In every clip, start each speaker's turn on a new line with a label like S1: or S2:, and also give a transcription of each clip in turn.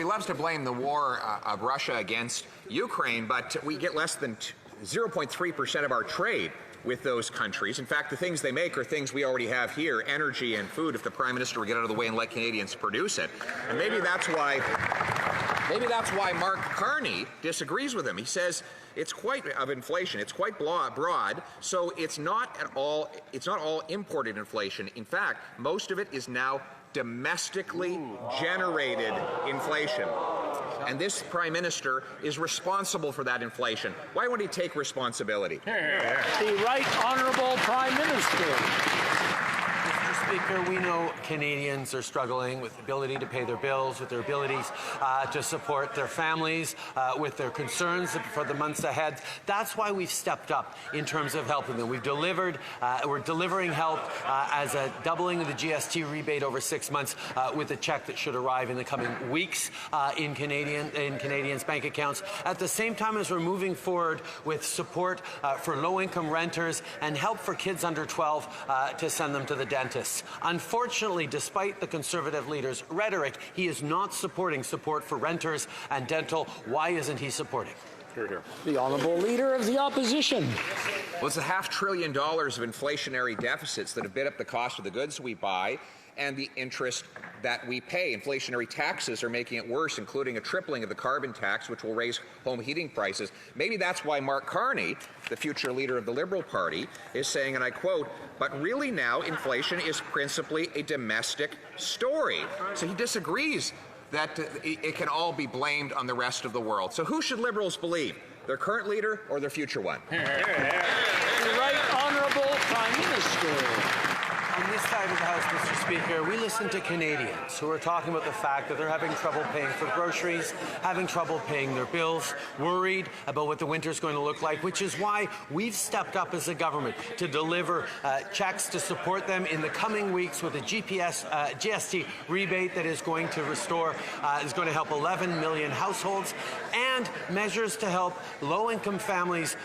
S1: He loves to blame the war of Russia against Ukraine, but we get less than 0.3% of our trade with those countries. In fact, the things they make are things we already have here, energy and food, if the Prime Minister would get out of the way and let Canadians produce it. And maybe that's why Mark Carney disagrees with him. He says it's quite of inflation. It's quite broad, so it's not all imported inflation. In fact, most of it is now domestically generated inflation. And this Prime Minister is responsible for that inflation. Why won't he take responsibility?
S2: The Right Honourable Prime Minister.
S3: Speaker, we know Canadians are struggling with the ability to pay their bills, with their abilities to support their families, with their concerns for the months ahead. That's why we've stepped up in terms of helping them. We're delivering help as a doubling of the GST rebate over 6 months with a check that should arrive in the coming weeks in Canadians' bank accounts. At the same time as we're moving forward with support for low-income renters and help for kids under 12 to send them to the dentist. Unfortunately, despite the Conservative leader's rhetoric, he is not supporting support for renters and dental. Why isn't he supporting?
S2: The Honourable Leader of the Opposition.
S1: Well, it's $500 billion of inflationary deficits that have bid up the cost of the goods we buy and the interest that we pay. Inflationary taxes are making it worse, including a tripling of the carbon tax, which will raise home heating prices. Maybe that's why Mark Carney, the future leader of the Liberal Party, is saying, and I quote, "But really now inflation is principally a domestic story." So he disagrees that it can all be blamed on the rest of the world. So who should Liberals believe? Their current leader or their future one?
S2: The Right Honourable Prime Minister.
S3: On this side of the House, Mr. Speaker, we listen to Canadians who are talking about the fact that they're having trouble paying for groceries, having trouble paying their bills, worried about what the winter's going to look like, which is why we've stepped up as a government to deliver checks to support them in the coming weeks with a GST rebate that is going to help 11 million households, and measures to help low-income families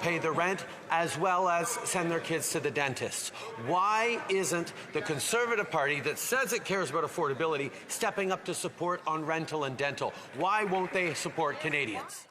S3: pay the rent as well as send their kids to the dentist. Why isn't the Conservative Party that says it cares about affordability stepping up to support on rental and dental? Why won't they support Canadians?